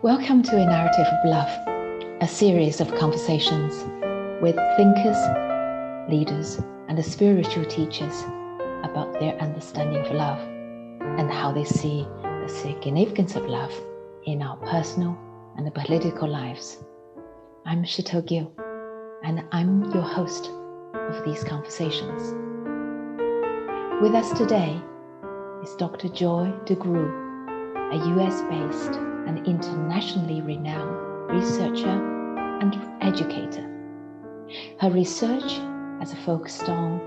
Welcome to A Narrative of Love, a series of conversations with thinkers, leaders, and spiritual teachers about their understanding of love and how they see the significance of love in our personal and political lives. I'm Scherto Gill, and I'm your host of these conversations. With us today is Dr Joy DeGruy, a US-based and internationally renowned researcher and educator. Her research has focused on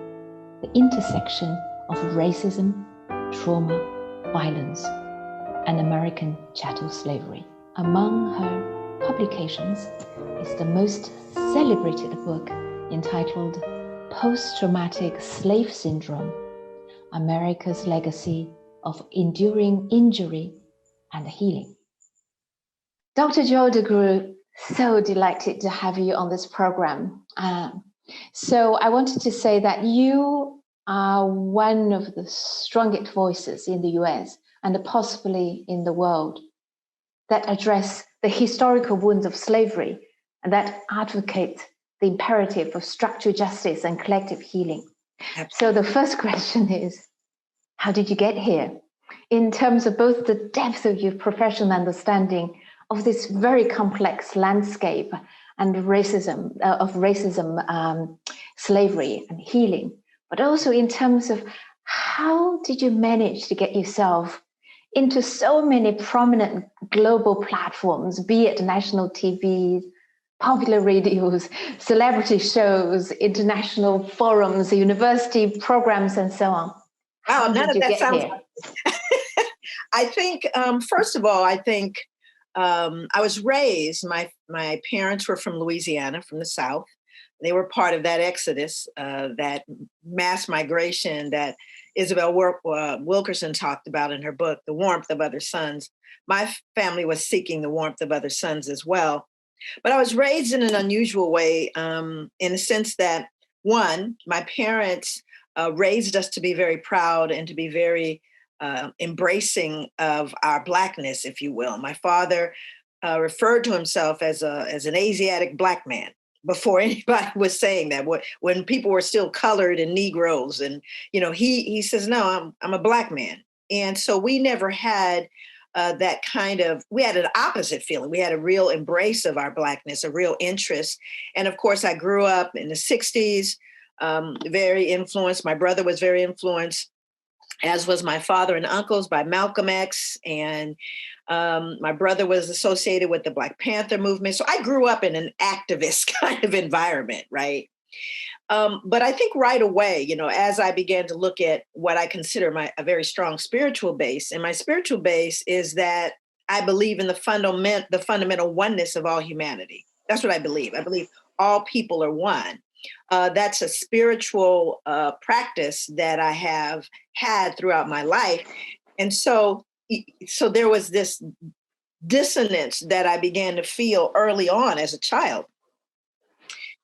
the intersection of racism, trauma, violence, and American chattel slavery. Among her publications is the most celebrated book entitled Post-Traumatic Slave Syndrome: America's Legacy of Enduring Injury and Healing. Dr. Joy DeGruy, so delighted to have you on this program. So I wanted to say that you are one of the strongest voices in the US and possibly in the world that address the historical wounds of slavery and that advocate the imperative of structural justice and collective healing. Absolutely. So the first question is, how did you get here? In terms of both the depth of your professional understanding of this very complex landscape and racism, slavery and healing, but also in terms of how did you manage to get yourself into so many prominent global platforms, be it national TV, popular radios, celebrity shows, international forums, university programs, and so on? Wow, none of that sounds like I think, first of all, I was raised, my parents were from Louisiana, from the South. They were part of that exodus, that mass migration that Isabel Wilkerson talked about in her book, The Warmth of Other Suns. My family was seeking the warmth of other suns as well. But I was raised in an unusual way, in the sense that, one, my parents raised us to be very proud and to be very embracing of our blackness, if you will. My father referred to himself as an Asiatic black man before anybody was saying that. When people were still colored and Negroes, and he says, "No, I'm a black man." And so we never had that kind of. We had an opposite feeling. We had a real embrace of our blackness, a real interest. And of course, I grew up in the '60s, very influenced. My brother was very influenced, as was my father and uncles, by Malcolm X. And my brother was associated with the Black Panther movement. So I grew up in an activist kind of environment, right? But I think right away, as I began to look at what I consider a very strong spiritual base, and my spiritual base is that I believe in the fundamental oneness of all humanity. That's what I believe. I believe all people are one. That's a spiritual practice that I have had throughout my life. And so there was this dissonance that I began to feel early on as a child.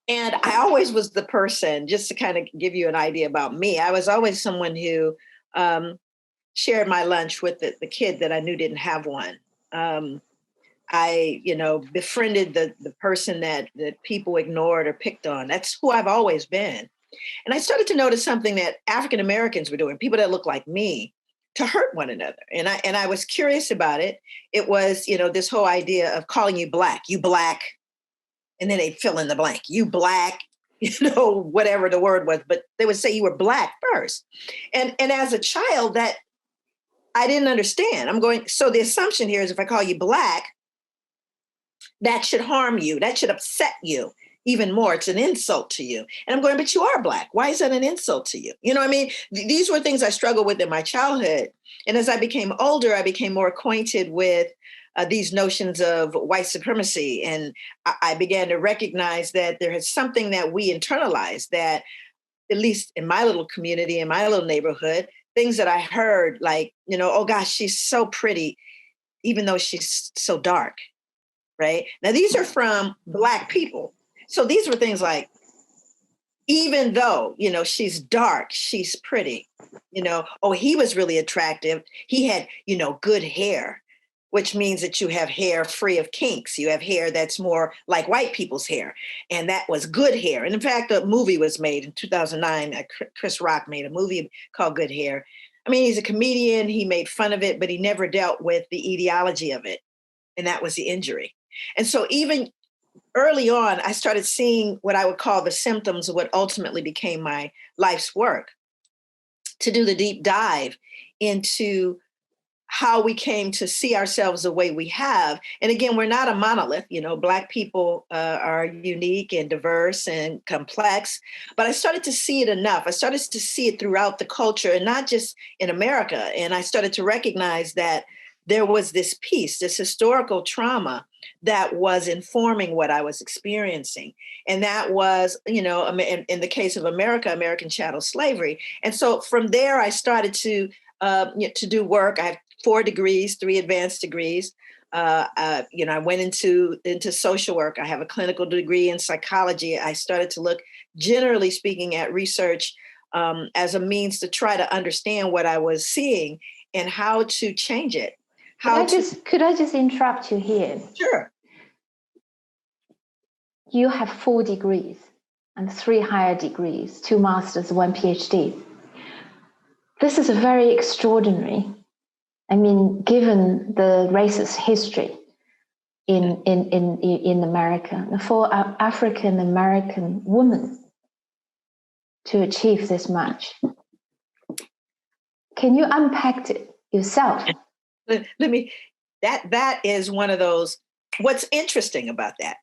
And I always was the person, just to kind of give you an idea about me, I was always someone who shared my lunch with the kid that I knew didn't have one. I befriended the person that people ignored or picked on. That's who I've always been. And I started to notice something that African Americans were doing, people that look like me, to hurt one another. And I was curious about it. It was, this whole idea of calling you black, and then they fill in the blank, you black, whatever the word was, but they would say you were black first. And as a child, that I didn't understand. So the assumption here is if I call you black, that should harm you. That should upset you even more. It's an insult to you. And I'm going, but you are black. Why is that an insult to you? You know what I mean? These were things I struggled with in my childhood. And as I became older, I became more acquainted with these notions of white supremacy. And I began to recognize that there is something that we internalize that, at least in my little community, in my little neighborhood, things that I heard, like, oh gosh, she's so pretty, even though she's so dark, right? Now, these are from Black people. So these were things like, even though, she's dark, she's pretty, oh, he was really attractive. He had, good hair, which means that you have hair free of kinks. You have hair that's more like white people's hair. And that was good hair. And in fact, a movie was made in 2009. Chris Rock made a movie called Good Hair. I mean, he's a comedian. He made fun of it, but he never dealt with the etiology of it. And that was the injury. And so even early on, I started seeing what I would call the symptoms of what ultimately became my life's work, to do the deep dive into how we came to see ourselves the way we have. And again, we're not a monolith. Black people are unique and diverse and complex, but I started to see it enough. I started to see it throughout the culture, and not just in America. And I started to recognize that there was this piece, this historical trauma that was informing what I was experiencing. And that was, in the case of America, American chattel slavery. And so from there, I started to do work. I have 4 degrees, 3 advanced degrees. I went into social work. I have a clinical degree in psychology. I started to look, generally speaking, at research as a means to try to understand what I was seeing and how to change it. Could I just interrupt you here? Sure. You have 4 degrees and 3 higher degrees, 2 masters, 1 PhD. This is a very extraordinary. I mean, given the racist history in America, for an African American woman to achieve this much, can you unpack it yourself? That is one of those, what's interesting about that.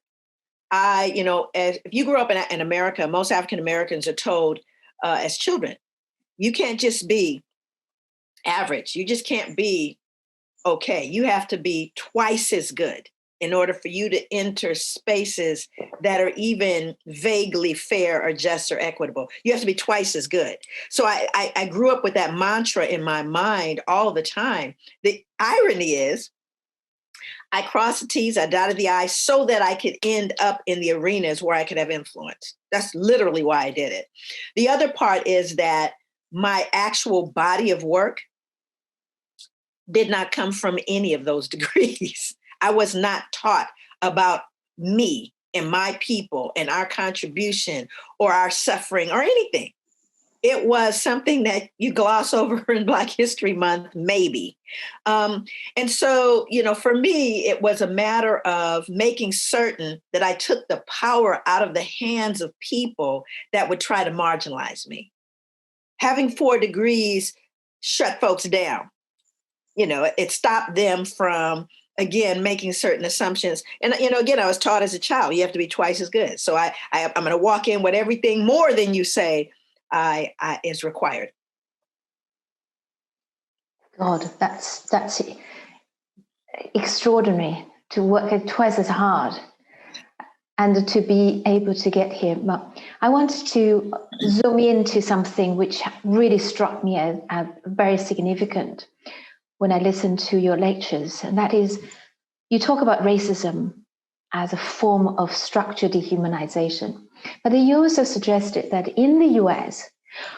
If you grew up in America, most African Americans are told as children, you can't just be average. You just can't be okay. You have to be twice as good in order for you to enter spaces that are even vaguely fair or just or equitable. You have to be twice as good. So I grew up with that mantra in my mind all the time. The irony is, I crossed the T's, I dotted the I's so that I could end up in the arenas where I could have influence. That's literally why I did it. The other part is that my actual body of work did not come from any of those degrees. I was not taught about me and my people and our contribution or our suffering or anything. It was something that you gloss over in Black History Month, maybe. And so, for me, it was a matter of making certain that I took the power out of the hands of people that would try to marginalize me. Having 4 degrees shut folks down. It stopped them from, again, making certain assumptions. And, again, I was taught as a child, you have to be twice as good. So I'm going to walk in with everything more than you say is required. God, that's extraordinary, to work twice as hard and to be able to get here. But I wanted to zoom into something which really struck me as very significant when I listened to your lectures, and that is, you talk about racism as a form of structured dehumanization. But you also suggested that in the US,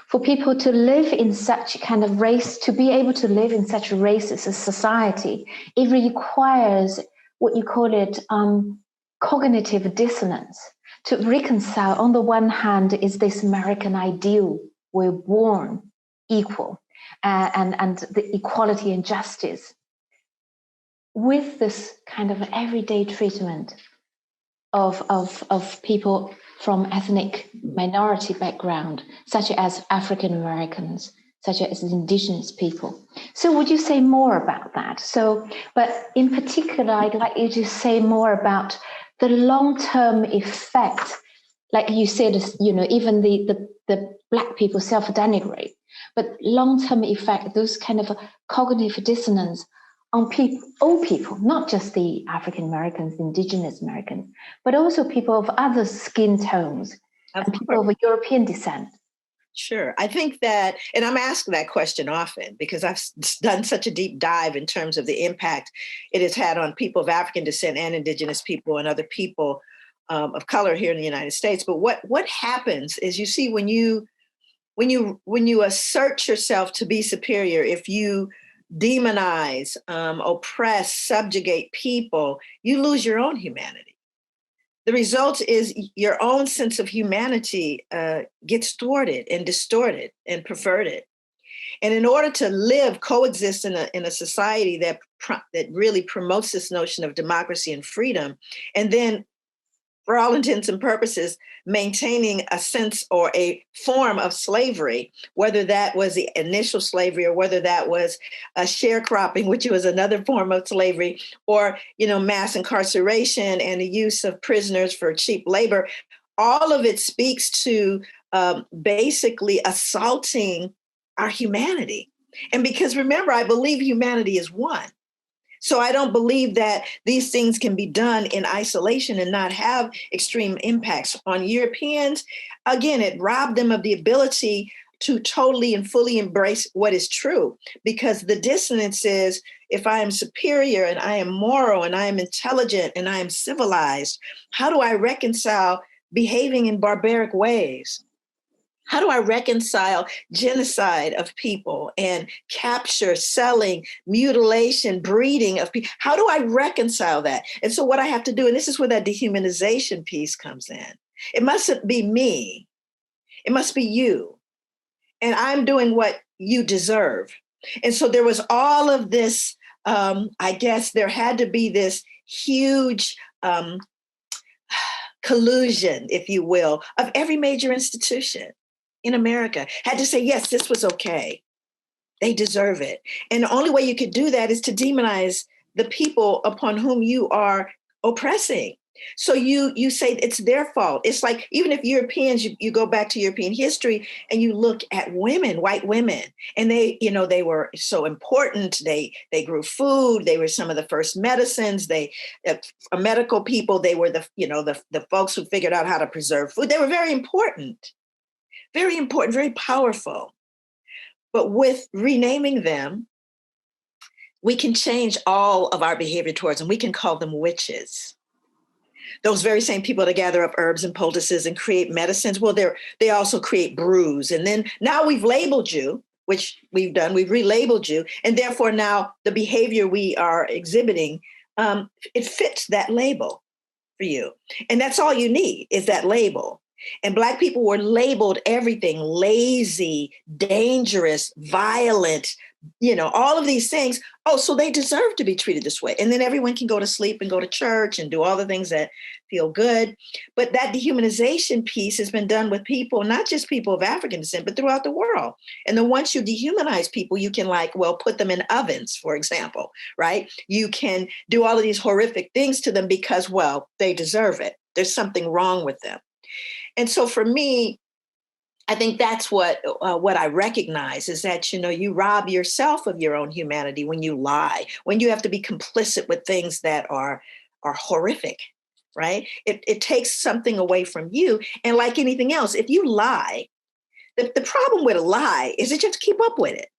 for people to live in such kind of race, to be able to live in such a racist society, it requires what you call it cognitive dissonance. To reconcile, on the one hand, is this American ideal, we're born equal, and the equality and justice, with this kind of everyday treatment of people from ethnic minority background, such as African Americans, such as indigenous people. So would you say more about that? But in particular, I'd like you to say more about the long-term effect. Like you said, even the Black people self-denigrate, but long-term effect, those kind of cognitive dissonance on people, all people, not just the African Americans, indigenous Americans, but also people of other skin tones and people of European descent. Sure. I think that, and I'm asked that question often because I've done such a deep dive in terms of the impact it has had on people of African descent and indigenous people and other people of color here in the United States. But what happens is, you see, when you assert yourself to be superior, if you demonize, oppress, subjugate people, you lose your own humanity. The result is your own sense of humanity gets thwarted and distorted and perverted. And in order to live, coexist in a society that really promotes this notion of democracy and freedom, and then, for all intents and purposes, maintaining a sense or a form of slavery, whether that was the initial slavery or whether that was a sharecropping, which was another form of slavery, or, mass incarceration and the use of prisoners for cheap labor, all of it speaks to basically assaulting our humanity. And because, remember, I believe humanity is one. So I don't believe that these things can be done in isolation and not have extreme impacts on Europeans. Again, it robbed them of the ability to totally and fully embrace what is true, because the dissonance is, if I am superior and I am moral and I am intelligent and I am civilized, how do I reconcile behaving in barbaric ways? How do I reconcile genocide of people and capture, selling, mutilation, breeding of people? How do I reconcile that? And so what I have to do, and this is where that dehumanization piece comes in. It mustn't be me. It must be you. And I'm doing what you deserve. And so there was all of this, I guess there had to be this huge collusion, if you will, of every major institution in America had to say, yes, this was okay. They deserve it. And the only way you could do that is to demonize the people upon whom you are oppressing. So you say it's their fault. It's like, even if Europeans, you go back to European history and you look at women, white women, and they were so important. They grew food. They were some of the first medicines. Medical people. They were the folks who figured out how to preserve food. They were very important, very powerful. But with renaming them, we can change all of our behavior towards them. We can call them witches. Those very same people that gather up herbs and poultices and create medicines, well, they also create brews. And then now we've labeled you, which we've done, we've relabeled you. And therefore now the behavior we are exhibiting, it fits that label for you. And that's all you need is that label. And Black people were labeled everything: lazy, dangerous, violent, all of these things. Oh, so they deserve to be treated this way. And then everyone can go to sleep and go to church and do all the things that feel good. But that dehumanization piece has been done with people, not just people of African descent, but throughout the world. And then once you dehumanize people, you can put them in ovens, for example, right? You can do all of these horrific things to them because, they deserve it. There's something wrong with them. And so for me, I think that's what I recognize is that, you rob yourself of your own humanity when you lie, when you have to be complicit with things that are horrific, right? It takes something away from you. And like anything else, if you lie, the problem with a lie is that you have to keep up with it.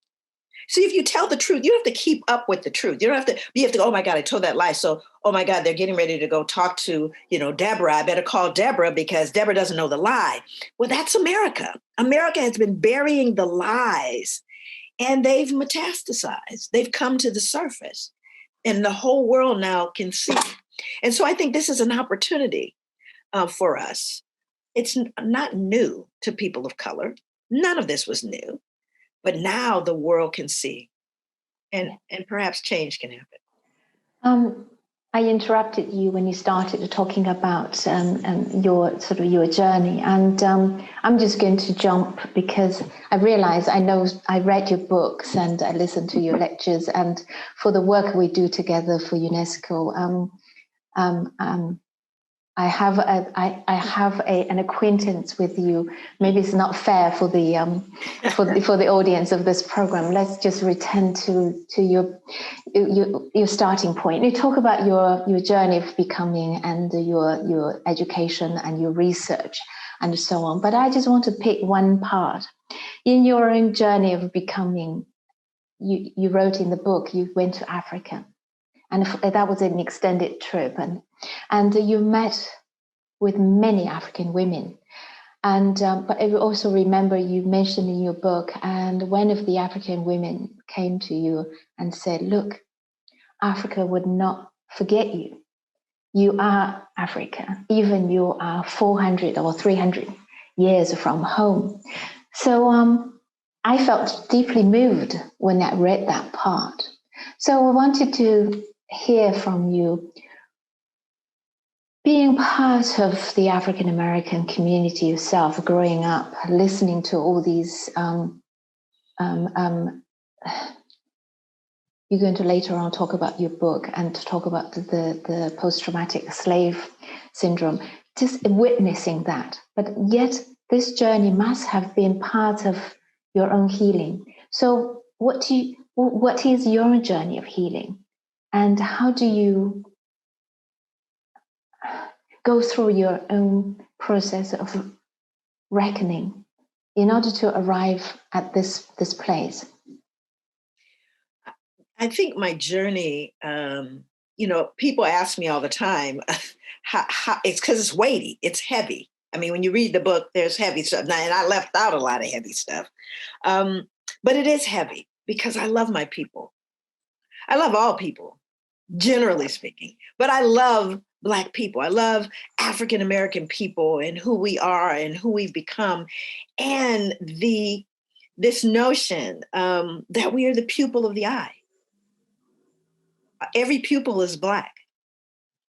See, if you tell the truth, you have to keep up with the truth. You have to go, oh my God, I told that lie. So, oh my God, they're getting ready to go talk to, Deborah. I better call Deborah because Deborah doesn't know the lie. Well, that's America. America has been burying the lies and they've metastasized. They've come to the surface and the whole world now can see. And so I think this is an opportunity for us. It's not new to people of color. None of this was new. But now the world can see, and perhaps change can happen. I interrupted you when you started talking about your journey, and I'm just going to jump because I realize I read your books and I listened to your lectures, and for the work we do together for UNESCO, I have an acquaintance with you. Maybe it's not fair for the for the audience of this program. Let's just return to your starting point. You talk about your journey of becoming and your education and your research and so on. But I just want to pick one part. in your own journey of becoming, you wrote in the book, you went to Africa, and that was an extended trip, and you met with many African women. And but I also remember you mentioned in your book, and one of the African women came to you and said, look, Africa would not forget you. You are Africa, even you are 400 or 300 years from home. So I felt deeply moved when I read that part. So I wanted to hear from you, being part of the African American community yourself, growing up, listening to all these, you're going to later on talk about your book and talk about the post-traumatic slave syndrome, just witnessing that. But yet this journey must have been part of your own healing. So what is your journey of healing? And how do you go through your own process of reckoning in order to arrive at this place? I think my journey, people ask me all the time, how it's because it's weighty, it's heavy. I mean, when you read the book, there's heavy stuff. Now, and I left out a lot of heavy stuff. But it is heavy because I love my people. I love all people, generally speaking, but I love Black people. I love African American people and who we are and who we've become. And this notion that we are the pupil of the eye. Every pupil is Black.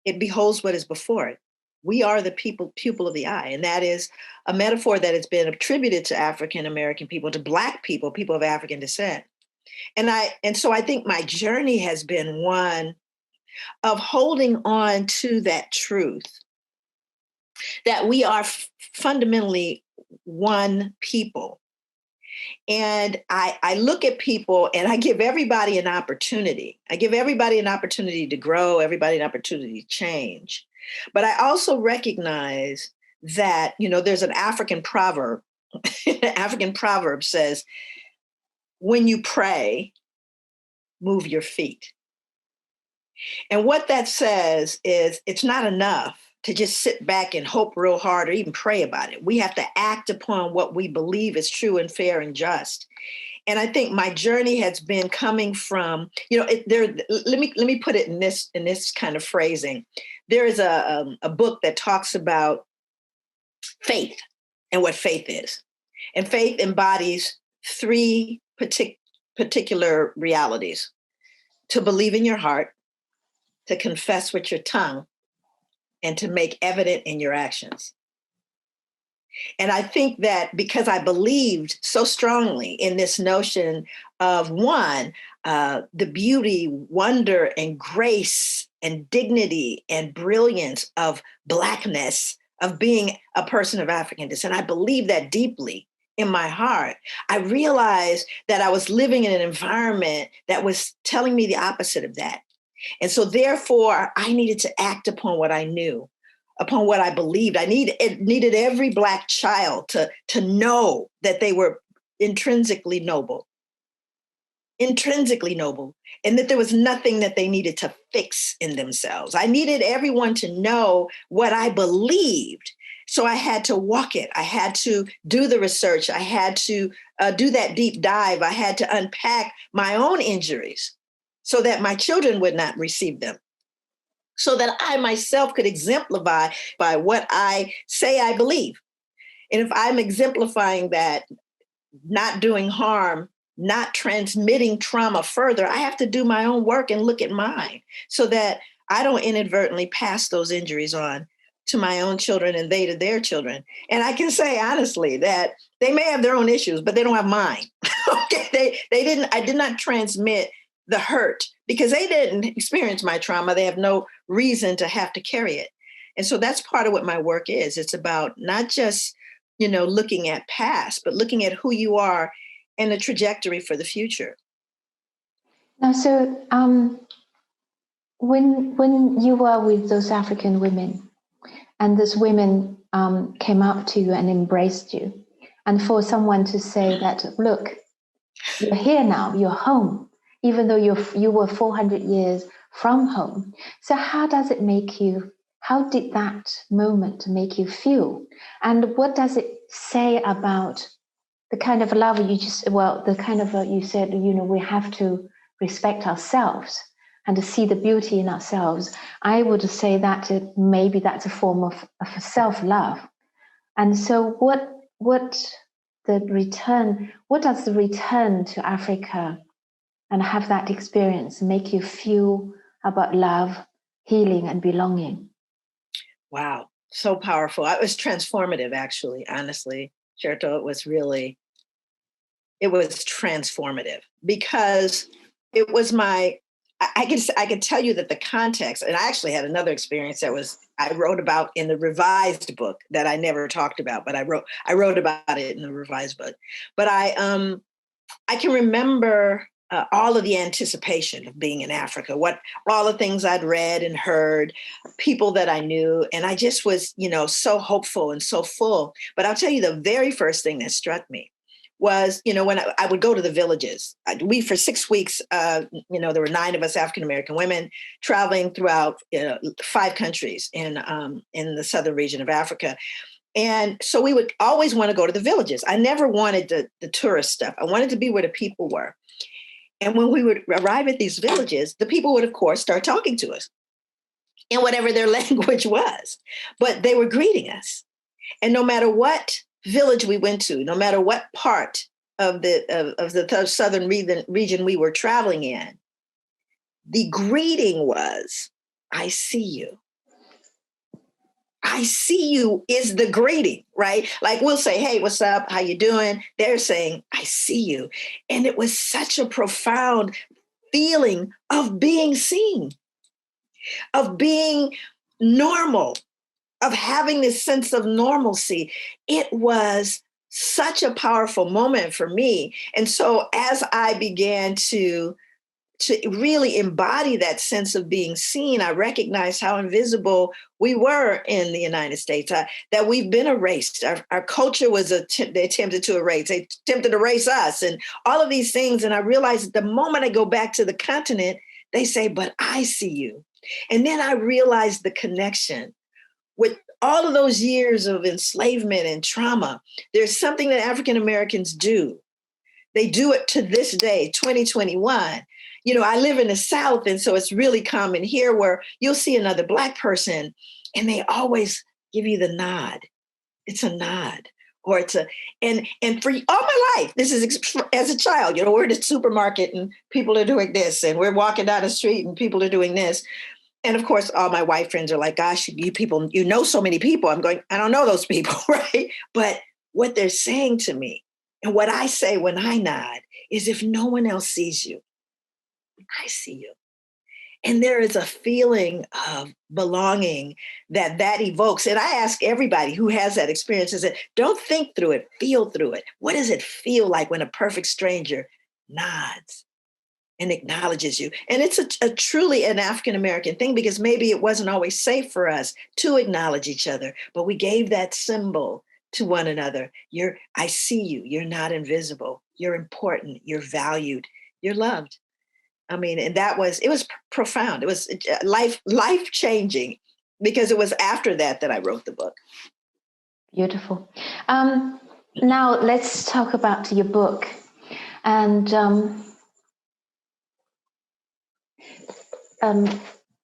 It beholds what is before it. We are the pupil of the eye. And that is a metaphor that has been attributed to African American people, to Black people, people of African descent. And so I think my journey has been one of holding on to that truth, that we are fundamentally one people. And I look at people and I give everybody an opportunity. I give everybody an opportunity to grow, everybody an opportunity to change. But I also recognize that, there's an African proverb. African proverb says, when you pray, move your feet. And what that says is it's not enough to just sit back and hope real hard or even pray about it. We have to act upon what we believe is true and fair and just. And I think my journey has been coming from, let me put it in this kind of phrasing. There is a book that talks about faith and what faith is. And faith embodies three particular realities: to believe in your heart, to confess with your tongue, and to make evident in your actions. And I think that because I believed so strongly in this notion of the beauty, wonder, and grace, and dignity, and brilliance of Blackness, of being a person of African descent, I believe that deeply in my heart. I realized that I was living in an environment that was telling me the opposite of that. And so therefore, I needed to act upon what I knew, upon what I believed. It needed every Black child to know that they were intrinsically noble, and that there was nothing that they needed to fix in themselves. I needed everyone to know what I believed. So I had to walk it. I had to do the research. I had to do that deep dive. I had to unpack my own injuries so that my children would not receive them, so that I myself could exemplify by what I say I believe. And if I'm exemplifying that, not doing harm, not transmitting trauma further, I have to do my own work and look at mine so that I don't inadvertently pass those injuries on to my own children and they to their children. And I can say honestly that they may have their own issues, but they don't have mine. Okay, I did not transmit the hurt because they didn't experience my trauma. They have no reason to have to carry it. And so that's part of what my work is. It's about not just, looking at past, but looking at who you are and the trajectory for the future. Now, so when you were with those African women and those women came up to you and embraced you, And for someone to say that, look, you're here now, you're home, even though you were 400 years from home. So how does it make you, how did that moment make you feel? And what does it say about the kind of love the kind of, you said, we have to respect ourselves and to see the beauty in ourselves. I would say that maybe that's a form of self-love. And so what does the return to Africa and have that experience make you feel about love, healing, and belonging? Wow, so powerful. It was transformative, actually, honestly, Scherto. It was transformative because it was I could tell you that the context, and I actually had another experience I wrote about in the revised book that I never talked about, but I wrote about it in the revised book. But I can remember all of the anticipation of being in Africa, all the things I'd read and heard, people that I knew, and I just was, so hopeful and so full. But I'll tell you, the very first thing that struck me was, when I would go to the villages. For 6 weeks, there were 9 of us African-American women traveling throughout 5 countries in the southern region of Africa. And so we would always want to go to the villages. I never wanted the tourist stuff. I wanted to be where the people were. And when we would arrive at these villages, the people would, of course, start talking to us in whatever their language was. But they were greeting us. And no matter what village we went to, no matter what part of the southern region we were traveling in, the greeting was, "I see you." I see you is the greeting, right? Like we'll say, "Hey, what's up? How you doing?" They're saying, "I see you." And it was such a profound feeling of being seen, of being normal, of having this sense of normalcy. It was such a powerful moment for me. And so as I began to really embody that sense of being seen, I recognized how invisible we were in the United States, that we've been erased. Our culture was they attempted to erase. They attempted to erase us and all of these things. And I realized the moment I go back to the continent, they say, "But I see you." And then I realized the connection with all of those years of enslavement and trauma. There's something that African Americans do. They do it to this day, 2021. I live in the South, and so it's really common here where you'll see another Black person and they always give you the nod. It's a nod, or and for all my life, this is as a child, we're in the supermarket and people are doing this, and we're walking down the street and people are doing this. And of course, all my white friends are like, "Gosh, you people, so many people." I'm going, "I don't know those people," right? But what they're saying to me and what I say when I nod is, if no one else sees you, I see you. And there is a feeling of belonging that evokes. And I ask everybody who has that experience, is that don't think through it, feel through it. What does it feel like when a perfect stranger nods and acknowledges you? And it's a truly an African-American thing, because maybe it wasn't always safe for us to acknowledge each other, but we gave that symbol to one another. I see you. You're not invisible. You're important. You're valued. You're loved. I mean, and it was profound. It was life-changing, because it was after that I wrote the book. Beautiful. Now let's talk about your book. And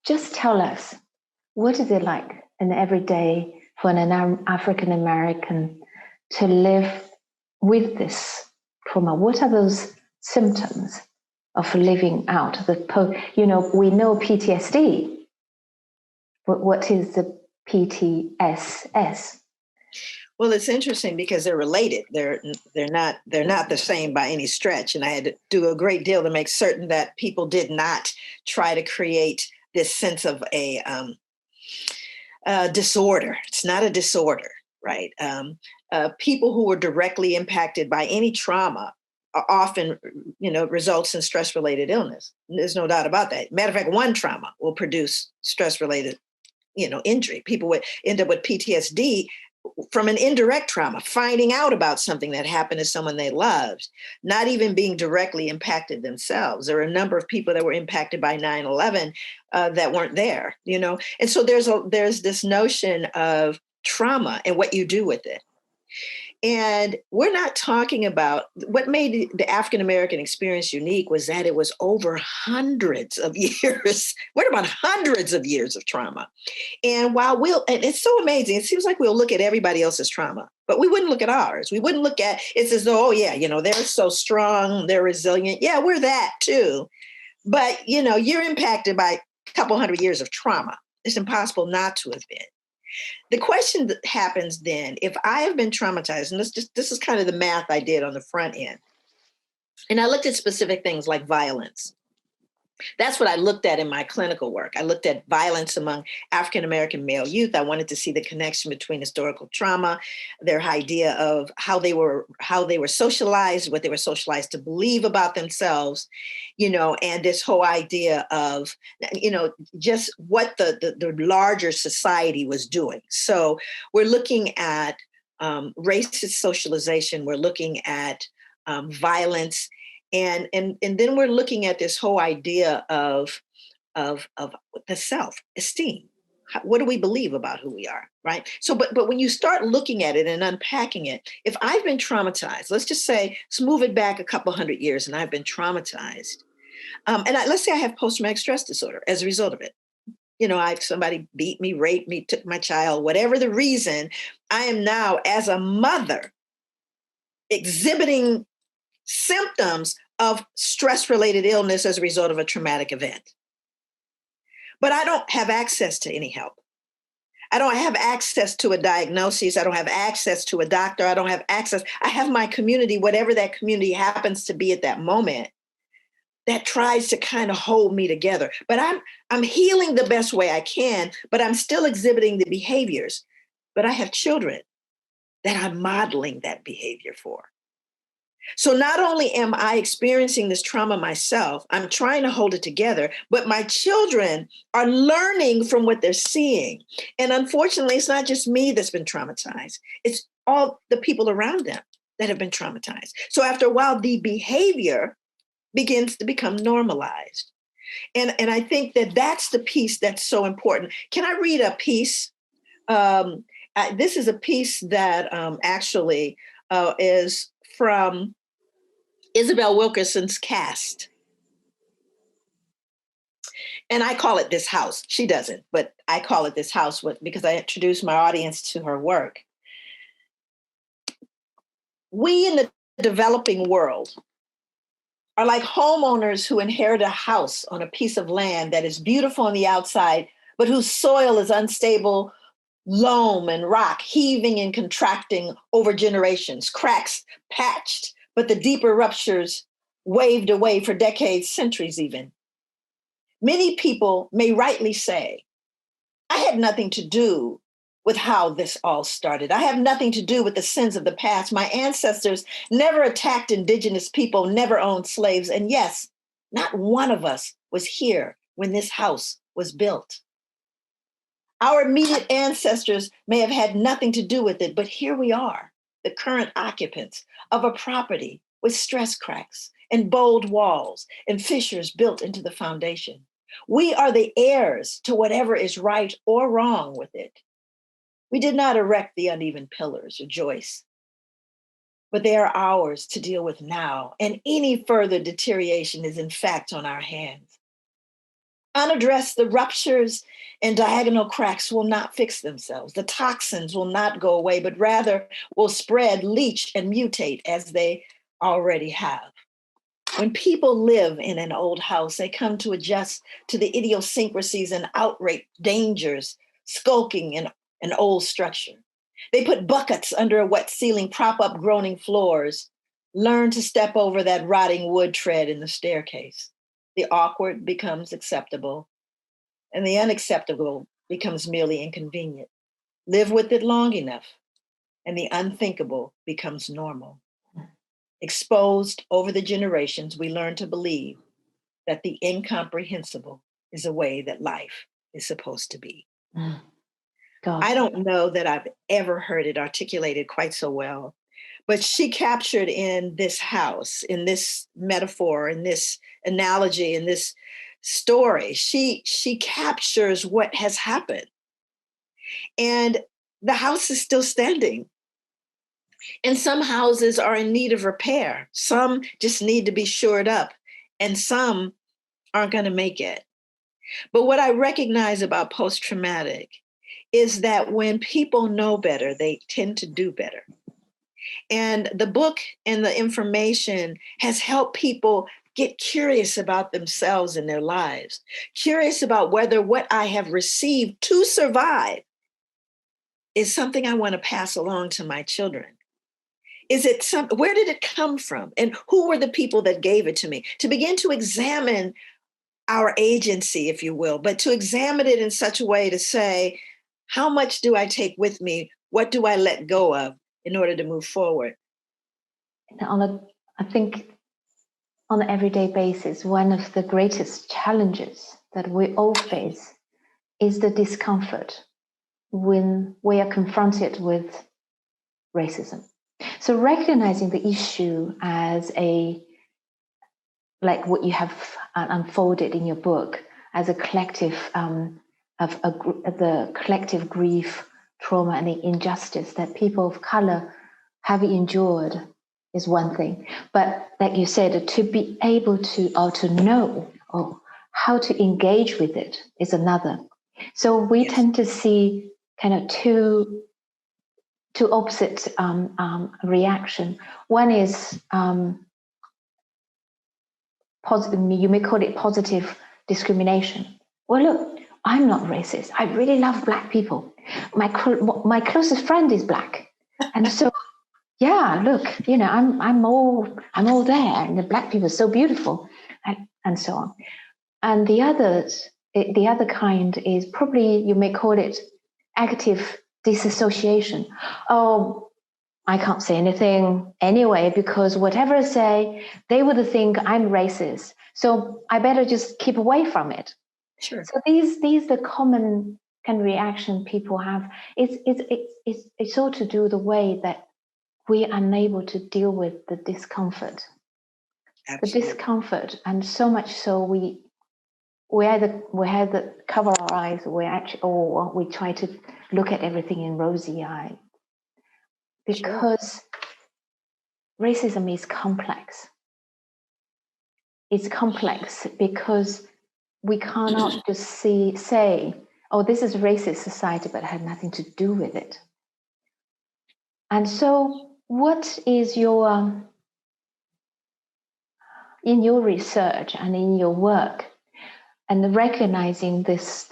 just tell us, what is it like an everyday for an African American to live with this trauma? What are those symptoms of living out we know PTSD, but what is the PTSS? Well, it's interesting because they're related. They're not the same by any stretch. And I had to do a great deal to make certain that people did not try to create this sense of a disorder. It's not a disorder, right? People who were directly impacted by any trauma often, results in stress-related illness. There's no doubt about that. Matter of fact, one trauma will produce stress-related, injury. People would end up with PTSD from an indirect trauma, finding out about something that happened to someone they loved, not even being directly impacted themselves. There were a number of people that were impacted by 9/11 that weren't there, you know? And so there's this notion of trauma and what you do with it. And we're not talking about what made the African-American experience unique was that it was over hundreds of years. What about hundreds of years of trauma? And and it's so amazing. It seems like we'll look at everybody else's trauma, but we wouldn't look at ours. We wouldn't look at, it's as though, oh yeah, you know, they're so strong, they're resilient. Yeah, we're that too. But, you know, you're impacted by a couple hundred years of trauma. It's impossible not to have been. The question that happens then, if I have been traumatized, and this is kind of the math I did on the front end, and I looked at specific things like violence. That's what I looked at in my clinical work. I looked at violence among African-American male youth. I wanted to see the connection between historical trauma, their idea of how they were socialized, what they were socialized to believe about themselves, you know, and this whole idea of, you know, just what the larger society was doing. So we're looking at racist socialization. We're looking at violence. And then we're looking at this whole idea of the self-esteem. What do we believe about who we are, right? So, but when you start looking at it and unpacking it, if I've been traumatized, let's just say, let's move it back a couple hundred years, and I've been traumatized, let's say I have post-traumatic stress disorder as a result of it. You know, somebody beat me, raped me, took my child, whatever the reason, I am now, as a mother, exhibiting symptoms of stress-related illness as a result of a traumatic event. But I don't have access to any help. I don't have access to a diagnosis. I don't have access to a doctor. I don't have access. I have my community, whatever that community happens to be at that moment, that tries to kind of hold me together. But I'm healing the best way I can, but I'm still exhibiting the behaviors. But I have children that I'm modeling that behavior for. So not only am I experiencing this trauma myself, I'm trying to hold it together, but my children are learning from what they're seeing. And unfortunately, it's not just me that's been traumatized. It's all the people around them that have been traumatized. So after a while, the behavior begins to become normalized. And I think that that's the piece that's so important. Can I read a piece? This is a piece that actually is from Isabel Wilkerson's cast. And I call it This House. She doesn't, but I call it This House because I introduce my audience to her work. We in the developing world are like homeowners who inherit a house on a piece of land that is beautiful on the outside, but whose soil is unstable, loam and rock, heaving and contracting over generations, cracks patched, but the deeper ruptures waved away for decades, centuries even. Many people may rightly say, I had nothing to do with how this all started. I have nothing to do with the sins of the past. My ancestors never attacked indigenous people, never owned slaves. And yes, not one of us was here when this house was built. Our immediate ancestors may have had nothing to do with it, but here we are, the current occupants of a property with stress cracks and bold walls and fissures built into the foundation. We are the heirs to whatever is right or wrong with it. We did not erect the uneven pillars or joists, but they are ours to deal with now, and any further deterioration is in fact on our hands. Unaddressed, the ruptures and diagonal cracks will not fix themselves. The toxins will not go away, but rather will spread, leach, and mutate as they already have. When people live in an old house, they come to adjust to the idiosyncrasies and outright dangers skulking in an old structure. They put buckets under a wet ceiling, prop up groaning floors, learn to step over that rotting wood tread in the staircase. The awkward becomes acceptable, and the unacceptable becomes merely inconvenient. Live with it long enough, and the unthinkable becomes normal. Exposed over the generations, we learn to believe that the incomprehensible is a way that life is supposed to be. God. I don't know that I've ever heard it articulated quite so well. But she captured in this house, in this metaphor, in this analogy, in this story, she captures what has happened. And the house is still standing. And some houses are in need of repair. Some just need to be shored up, and some aren't going to make it. But what I recognize about post-traumatic is that when people know better, they tend to do better. And the book and the information has helped people get curious about themselves and their lives, curious about whether what I have received to survive is something I want to pass along to my children. Is it where did it come from? And who were the people that gave it to me? To begin to examine our agency, if you will, but to examine it in such a way to say, how much do I take with me? What do I let go of in order to move forward? I think on an everyday basis, one of the greatest challenges that we all face is the discomfort when we are confronted with racism. So recognizing the issue as like what you have unfolded in your book, as a collective of the collective grief, trauma, and the injustice that people of color have endured is one thing. But like you said, to be able to, or to know, or how to engage with it is another. So we tend to see kind of two opposite reaction. One is positive, you may call it positive discrimination. Well, look, I'm not racist. I really love Black people. My closest friend is Black, and so yeah, look, I'm all there, and the Black people are so beautiful, and so on. And the other kind is probably, you may call it active disassociation. Oh, I can't say anything anyway, because whatever I say, they would think I'm racist. So I better just keep away from it. Sure. So these the common kind of reaction people have. It's all to do with the way that we are unable to deal with the discomfort. Absolutely. The discomfort, and so much so we either cover our eyes, or we try to look at everything in rosy eye. Because racism is complex. It's complex because we cannot just say, oh, this is a racist society, but it had nothing to do with it. And so what is in your research and in your work, and recognizing this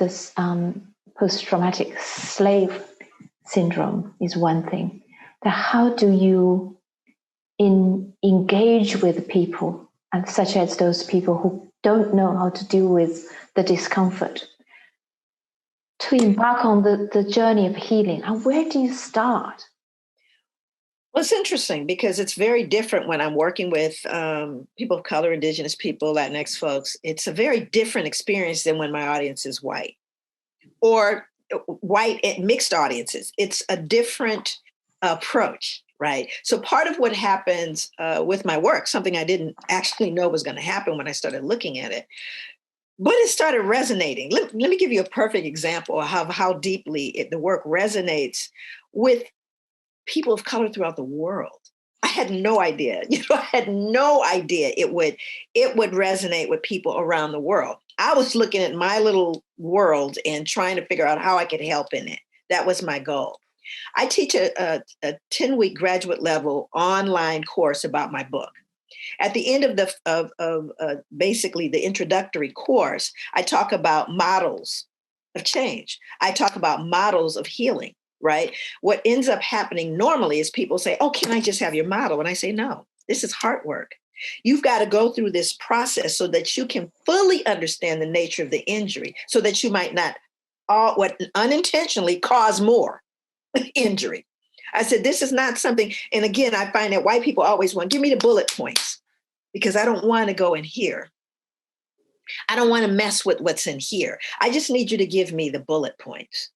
post-traumatic slave syndrome is one thing. How do you engage with people, and such as those people who don't know how to deal with the discomfort, to embark on the journey of healing? And where do you start? Well, it's interesting because it's very different when I'm working with people of color, Indigenous people, Latinx folks. It's a very different experience than when my audience is white or white and mixed audiences. It's a different approach, right? So part of what happens with my work, something I didn't actually know was going to happen when I started looking at it, but it started resonating. Let me give you a perfect example of how deeply the work resonates with people of color throughout the world. I had no idea. I had no idea it would resonate with people around the world. I was looking at my little world and trying to figure out how I could help in it. That was my goal. I teach a 10-week graduate level online course about my book. At the end of basically the introductory course, I talk about models of change. I talk about models of healing. Right? What ends up happening normally is people say, oh, can I just have your model? And I say, no, this is heart work. You've got to go through this process so that you can fully understand the nature of the injury, so that you might not unintentionally cause more injury. I said, this is not something, and again, I find that white people always want, give me the bullet points, because I don't want to go in here. I don't want to mess with what's in here. I just need you to give me the bullet points.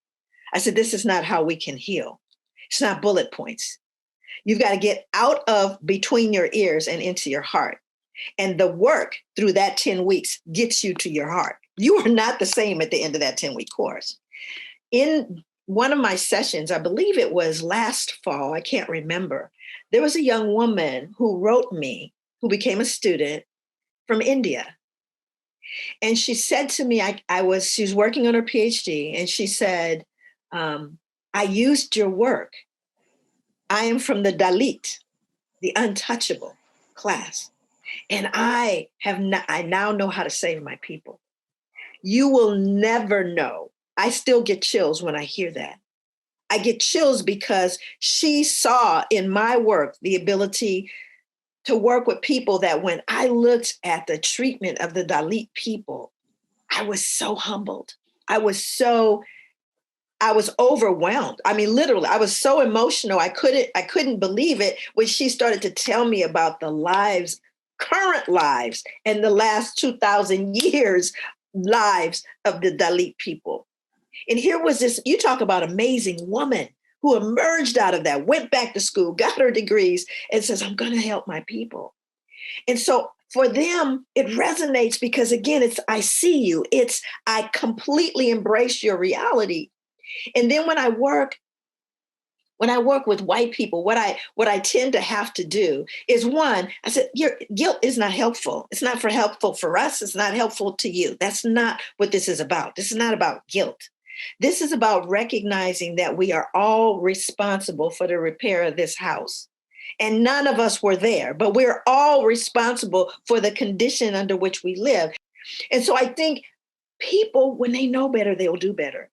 I said, this is not how we can heal. It's not bullet points. You've got to get out of between your ears and into your heart. And the work through that 10 weeks gets you to your heart. You are not the same at the end of that 10-week course. In one of my sessions, I believe it was last fall, I can't remember, there was a young woman who wrote me, who became a student from India. And she said to me, she was working on her PhD, and she said, I used your work. I am from the Dalit, the untouchable class. And I now know how to save my people. You will never know. I still get chills when I hear that. I get chills because she saw in my work the ability to work with people that when I looked at the treatment of the Dalit people, I was so humbled. I was overwhelmed. I mean, literally, I was so emotional. I couldn't believe it when she started to tell me about the lives, current lives, and the last 2,000 years lives of the Dalit people. And here was this, you talk about amazing woman who emerged out of that, went back to school, got her degrees, and says, I'm going to help my people. And so for them, it resonates because, again, it's I see you. It's I completely embrace your reality. And then when I work with white people, what I tend to have to do is, one, I said, your guilt is not helpful. It's not helpful for us. It's not helpful to you. That's not what this is about. This is not about guilt. This is about recognizing that we are all responsible for the repair of this house. And none of us were there, but we're all responsible for the condition under which we live. And so I think people, when they know better, they'll do better.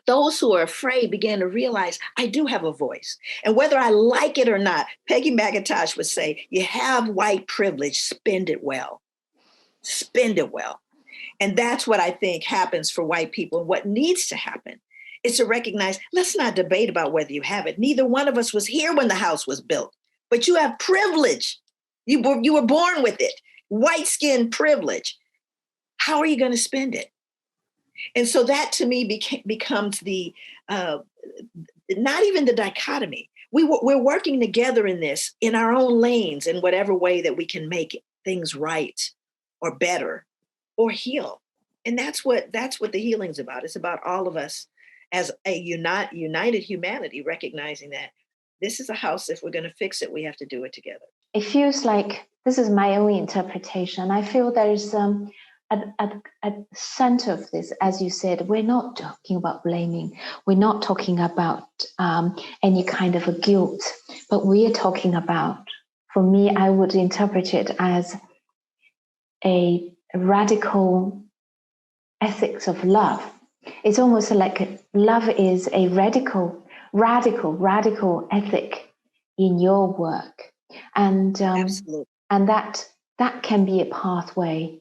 Those who are afraid began to realize I do have a voice. And whether I like it or not, Peggy McIntosh would say, you have white privilege, spend it well. Spend it well. And that's what I think happens for white people. And what needs to happen is to recognize, let's not debate about whether you have it. Neither one of us was here when the house was built, but you have privilege. You were born with it, white skin privilege. How are you going to spend it? And so that to me becomes the, not even the dichotomy. We're working together in this, in our own lanes, in whatever way that we can make things right or better or heal. And that's what the healing's about. It's about all of us as a united humanity, recognizing that this is a house. If we're going to fix it, we have to do it together. It feels like, this is my own interpretation, I feel there's at the center of this, as you said, we're not talking about blaming. We're not talking about any kind of a guilt, but we are talking about, for me, I would interpret it as a radical ethics of love. It's almost like love is a radical ethic in your work. And that can be a pathway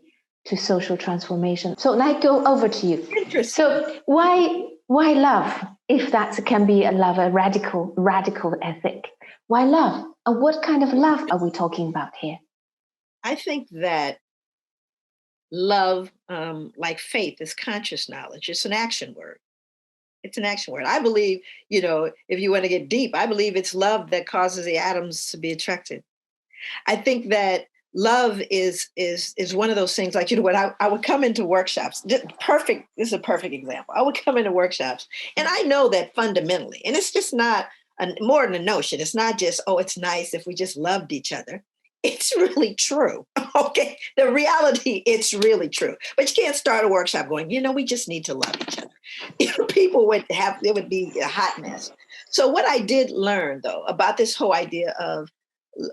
to social transformation. So I go over to you. Interesting. So why love? If that can be a love, a radical ethic, why love? And what kind of love are we talking about here? I think that love, like faith, is conscious knowledge. It's an action word. It's an action word. I believe, if you want to get deep, I believe it's love that causes the atoms to be attracted. I think that love is one of those things, like, when I would come into workshops, this is a perfect example. I would come into workshops and I know that fundamentally, and it's just not more than a notion. It's not just, oh, it's nice if we just loved each other. It's really true. Okay. The reality, it's really true. But you can't start a workshop going, we just need to love each other. People it would be a hot mess. So what I did learn, though, about this whole idea of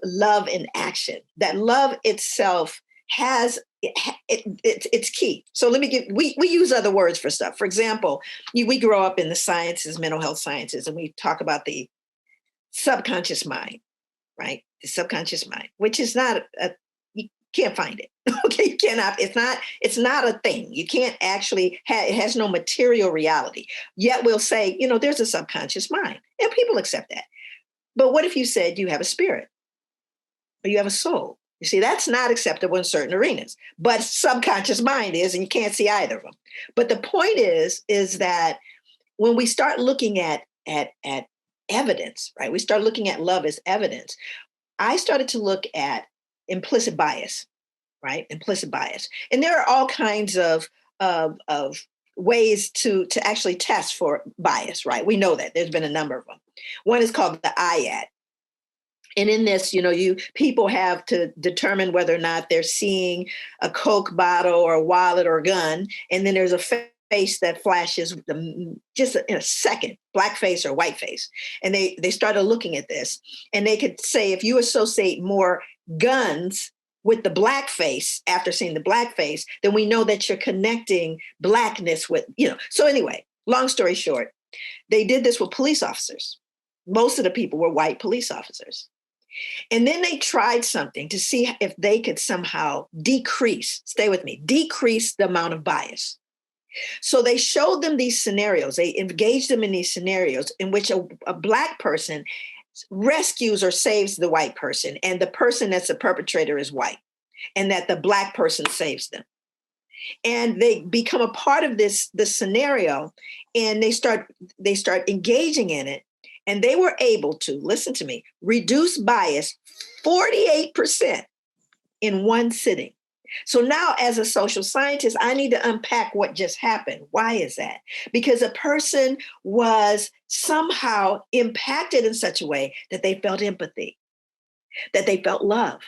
love in action, that love itself has, it's key. So we use other words for stuff. For example, we grow up in the sciences, mental health sciences, and we talk about the subconscious mind, right? The subconscious mind, which is not you can't find it. Okay, you cannot. It's not a thing. You can't actually. It has no material reality. Yet we'll say, there's a subconscious mind, and people accept that. But what if you said you have a spirit, or you have a soul? You see, that's not acceptable in certain arenas. But subconscious mind is, and you can't see either of them. But the point is that when we start looking at evidence, right? We start looking at love as evidence. I started to look at implicit bias, right? Implicit bias. And there are all kinds of ways to actually test for bias, right? We know that there's been a number of them. One is called the IAT. And in this, people have to determine whether or not they're seeing a Coke bottle or a wallet or a gun. And then there's a face that flashes just in a second, black face or white face. And they started looking at this, and they could say, if you associate more guns with the black face after seeing the black face, then we know that you're connecting blackness with, So anyway, long story short, they did this with police officers. Most of the people were white police officers. And then they tried something to see if they could somehow decrease the amount of bias. So they showed them these scenarios. They engaged them in these scenarios in which a black person rescues or saves the white person, and the person that's the perpetrator is white, and that the black person saves them. And they become a part of this scenario, and they start engaging in it. And they were able to, listen to me, reduce bias 48% in one sitting. So now, as a social scientist, I need to unpack what just happened. Why is that? Because a person was somehow impacted in such a way that they felt empathy, that they felt love,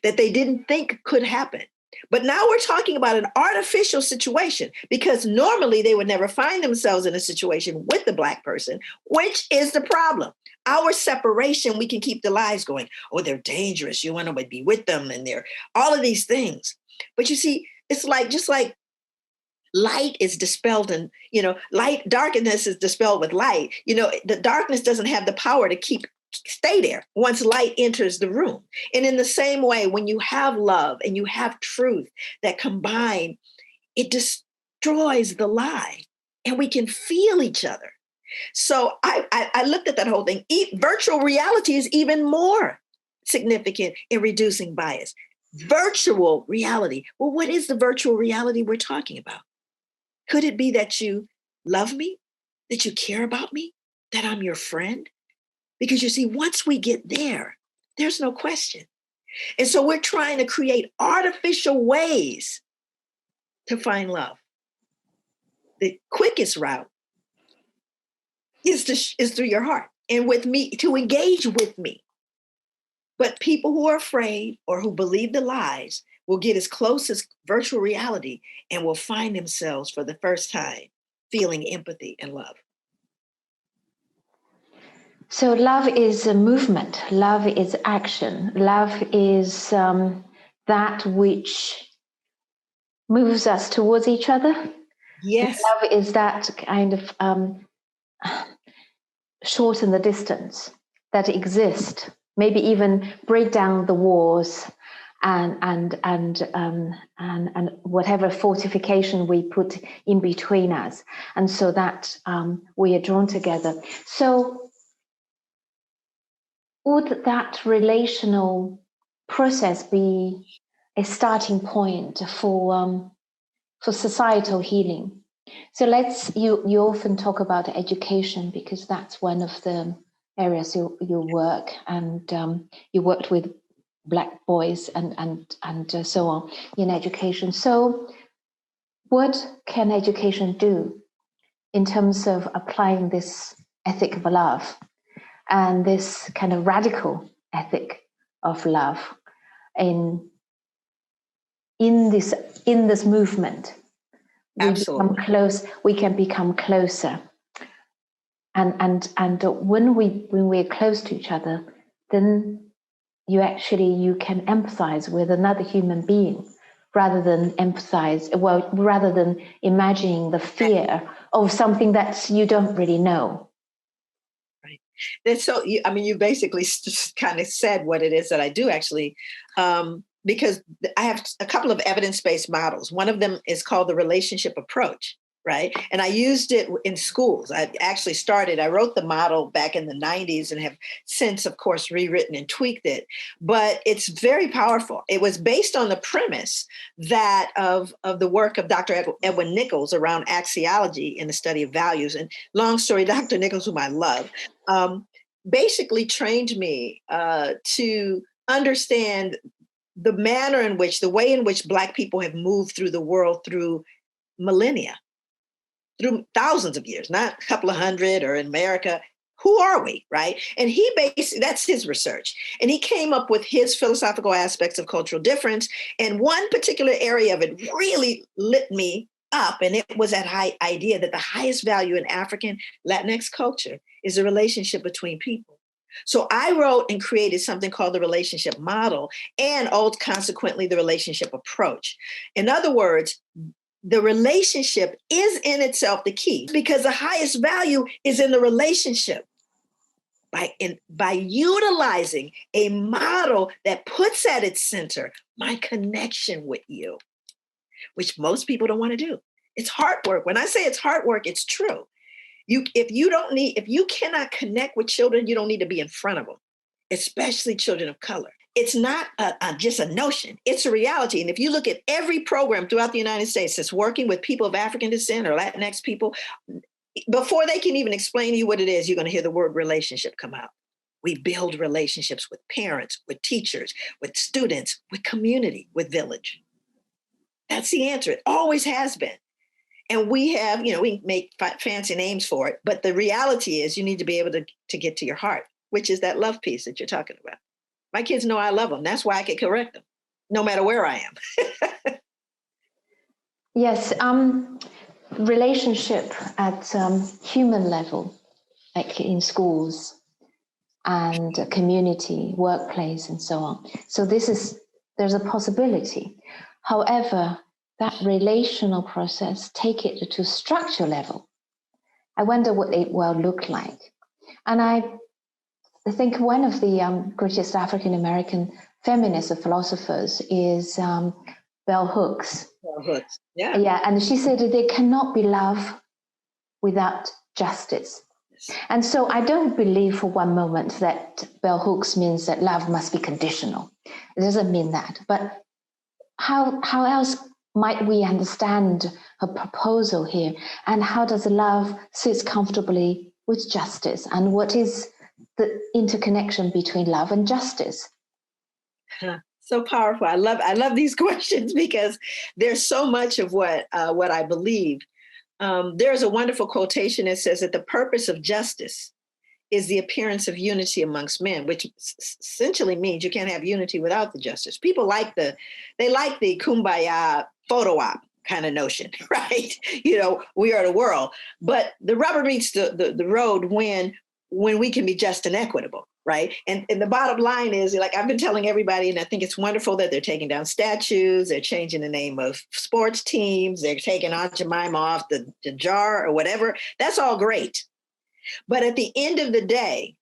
that they didn't think could happen. But now we're talking about an artificial situation, because normally they would never find themselves in a situation with the black person, which is the problem. Our separation, we can keep the lies going. Oh, they're dangerous. You want to be with them, and they're all of these things. But you see, it's just like light is dispelled, and darkness is dispelled with light. The darkness doesn't have the power to stay there once light enters the room. And in the same way, when you have love and you have truth that combine, it destroys the lie, and we can feel each other. So I looked at that whole thing. Virtual reality is even more significant in reducing bias. Virtual reality. Well, what is the virtual reality we're talking about? Could it be that you love me, that you care about me, that I'm your friend? Because you see, once we get there, there's no question. And so we're trying to create artificial ways to find love. The quickest route is through your heart and with me, to engage with me. But people who are afraid or who believe the lies will get as close as virtual reality and will find themselves for the first time feeling empathy and love. So love is a movement. Love is action. Love is that which moves us towards each other. Yes. Love is that kind of shorten the distance that exists. Maybe even break down the walls and whatever fortification we put in between us, and so that we are drawn together. So would that relational process be a starting point for societal healing? So you often talk about education, because that's one of the areas you work, and you worked with Black boys and so on in education. So what can education do in terms of applying this ethic of love and this kind of radical ethic of love in this movement? Absolutely. We can become closer, and when we're close to each other, then you can empathize with another human being rather than imagining the fear of something that you don't really know. Right. And so, you basically just kind of said what it is that I do, actually, because I have a couple of evidence-based models. One of them is called the relationship approach. right? And I used it in schools. I wrote the model back in the 90s and have since, of course, rewritten and tweaked it. But it's very powerful. It was based on the premise that of the work of Dr. Edwin Nichols around axiology in the study of values. And long story, Dr. Nichols, whom I love, basically trained me to understand the way in which Black people have moved through the world through millennia, through thousands of years, not a couple of hundred, or in America. Who are we, right? And that's his research. And he came up with his philosophical aspects of cultural difference. And one particular area of it really lit me up. And it was that idea that the highest value in African Latinx culture is the relationship between people. So I wrote and created something called the relationship model, and consequently the relationship approach. In other words, the relationship is in itself the key, because the highest value is in the relationship. By utilizing a model that puts at its center my connection with you, which most people don't want to do. It's hard work. When I say it's hard work, it's true. If you cannot connect with children, you don't need to be in front of them, especially children of color. It's not just a notion, it's a reality. And if you look at every program throughout the United States that's working with people of African descent or Latinx people, before they can even explain to you what it is, you're going to hear the word relationship come out. We build relationships with parents, with teachers, with students, with community, with village. That's the answer. It always has been. And we have, we make fancy names for it, but the reality is you need to be able to get to your heart, which is that love piece that you're talking about. My kids know I love them. That's why I can correct them, no matter where I am. Yes, relationship at human level, like in schools and community, workplace, and so on. So there's a possibility. However, that relational process, take it to structure level. I wonder what it will look like. And I think one of the greatest African-American feminist philosophers is Bell Hooks. Bell Hooks, yeah. Yeah, and she said that there cannot be love without justice. Yes. And so I don't believe for one moment that Bell Hooks means that love must be conditional. It doesn't mean that. But how else might we understand her proposal here? And how does love sit comfortably with justice? And what is the interconnection between love and justice? So powerful. I love these questions, because there's so much of what I believe. There's a wonderful quotation that says that the purpose of justice is the appearance of unity amongst men, which essentially means you can't have unity without the justice. People like the kumbaya photo op kind of notion, right? We are the world, but the rubber meets the road when we can be just and equitable, right? And the bottom line is, like I've been telling everybody, and I think it's wonderful that they're taking down statues, they're changing the name of sports teams, they're taking Aunt Jemima off the jar or whatever. That's all great. But at the end of the day,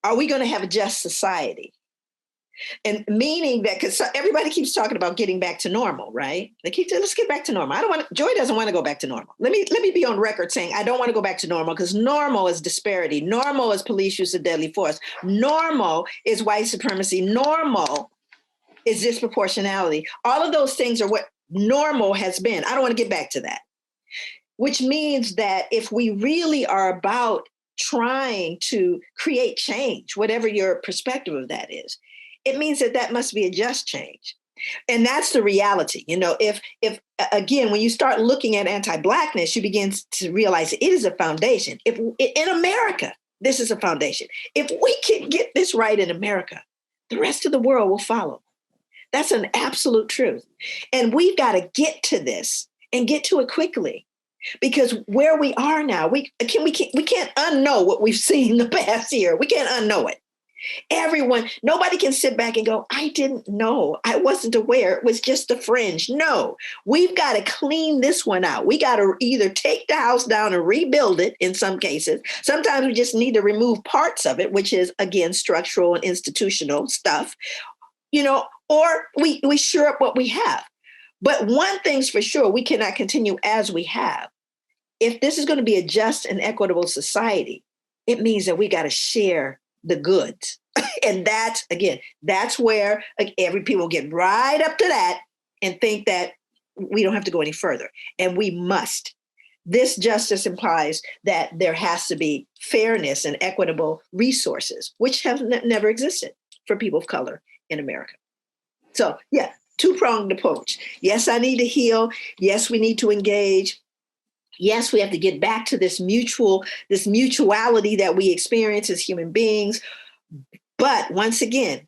are we going to have a just society? And meaning that, because everybody keeps talking about getting back to normal, right? They keep saying, let's get back to normal. Joy doesn't want to go back to normal. Let me be on record saying I don't want to go back to normal, because normal is disparity. Normal is police use of deadly force. Normal is white supremacy. Normal is disproportionality. All of those things are what normal has been. I don't want to get back to that. Which means that if we really are about trying to create change, whatever your perspective of that is, it means that must be a just change. And that's the reality. If again, when you start looking at anti-Blackness, you begin to realize it is a foundation. If in America, this is a foundation. If we can get this right in America, the rest of the world will follow. That's an absolute truth. And we've got to get to this and get to it quickly. Because where we are now, we can't unknow what we've seen the past year. We can't unknow it. Nobody can sit back and go, I didn't know. I wasn't aware. It was just a fringe. No, we've got to clean this one out. We got to either take the house down and rebuild it in some cases. Sometimes we just need to remove parts of it, which is, again, structural and institutional stuff, or we shore up what we have. But one thing's for sure, we cannot continue as we have. If this is going to be a just and equitable society, it means that we got to share the goods. And that's, again, that's where every people get right up to that and think that we don't have to go any further. And we must. This justice implies that there has to be fairness and equitable resources, which have never existed for people of color in America. So, yeah, two-pronged approach. Yes, I need to heal. Yes, we need to engage. Yes, we have to get back to this mutuality that we experience as human beings. But once again,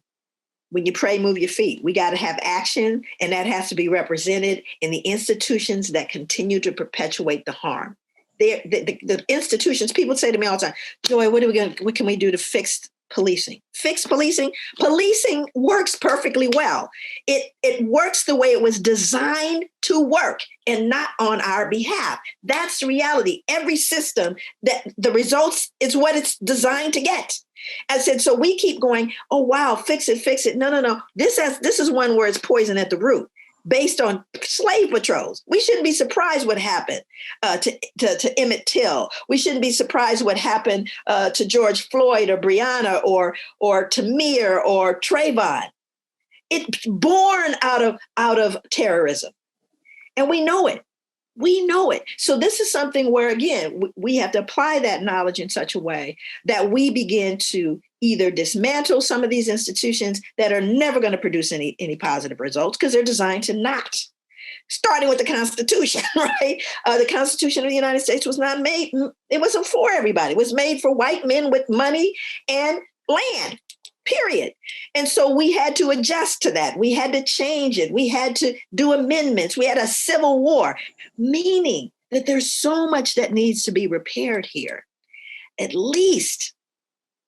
when you pray, move your feet. We got to have action, and that has to be represented in the institutions that continue to perpetuate the harm. The institutions, people say to me all the time, Joy, what can we do to fix policing? Fix policing? Policing works perfectly well. It works the way it was designed to work and not on our behalf. That's the reality. Every system, that the results is what it's designed to get. I said, so we keep going, oh, wow, fix it. No. This is one where it's poison at the root, based on slave patrols. We shouldn't be surprised what happened to Emmett Till. We shouldn't be surprised what happened to George Floyd or Breonna or Tamir or Trayvon. It's born out of terrorism. And we know it. We know it. So this is something where, again, we have to apply that knowledge in such a way that we begin to either dismantle some of these institutions that are never going to produce any positive results because they're designed to not. Starting with the Constitution, right? The Constitution of the United States was not made, it wasn't for everybody. It was made for white men with money and land. Period. And so we had to adjust to that. We had to change it. We had to do amendments. We had a civil war, meaning that there's so much that needs to be repaired here. At least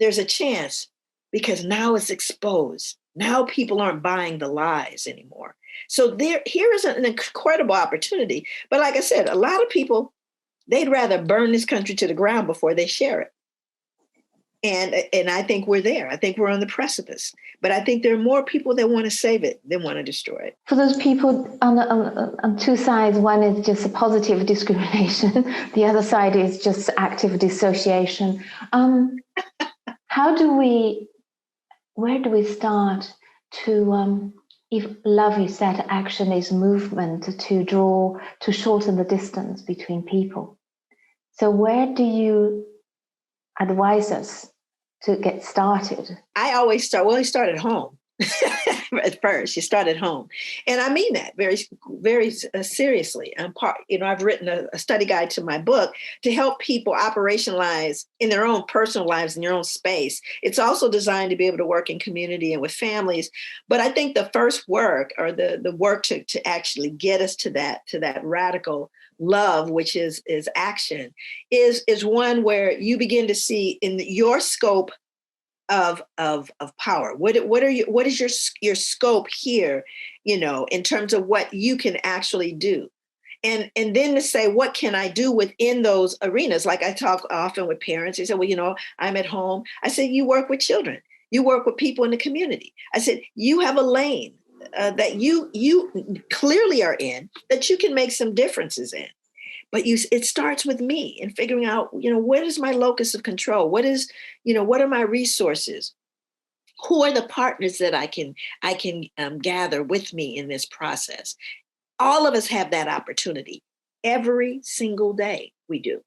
there's a chance because now it's exposed. Now people aren't buying the lies anymore. So here is an incredible opportunity. But like I said, a lot of people, they'd rather burn this country to the ground before they share it. And I think we're there. I think we're on the precipice. But I think there are more people that want to save it than want to destroy it. For those people on two sides, one is just a positive discrimination. The other side is just active dissociation. Where do we start to, if love is that action is movement, to shorten the distance between people? So where do you advise us to get started? I always start at home. At first, you start at home. And I mean that very, very seriously. I've written a study guide to my book to help people operationalize in their own personal lives, in your own space. It's also designed to be able to work in community and with families. But I think the first work, or the work to actually get us to that radical love, which is action, is one where you begin to see in your scope of power. What is your scope here, in terms of what you can actually do. And then to say, what can I do within those arenas? Like I talk often with parents. They say, well, I'm at home. I said, you work with children. You work with people in the community. I said, you have a lane that you clearly are in, that you can make some differences in. But it starts with me and figuring out, what is my locus of control? What are my resources? Who are the partners that I can gather with me in this process? All of us have that opportunity every single day. We do.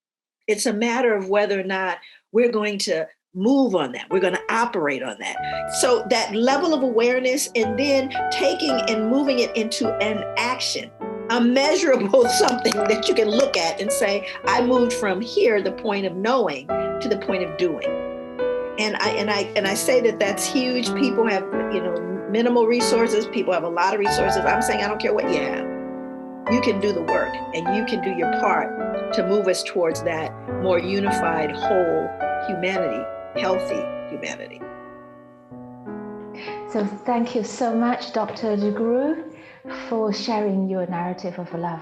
It's a matter of whether or not we're going to move on that. We're going to operate on that. So that level of awareness, and then taking and moving it into an action. A measurable something that you can look at and say, I moved from here, the point of knowing, to the point of doing. And I say that that's huge. People have, minimal resources. People have a lot of resources. I'm saying, I don't care what you have. You can do the work, and you can do your part to move us towards that more unified, whole humanity, healthy humanity. So thank you so much, Dr. DeGruy, for sharing your narrative of love.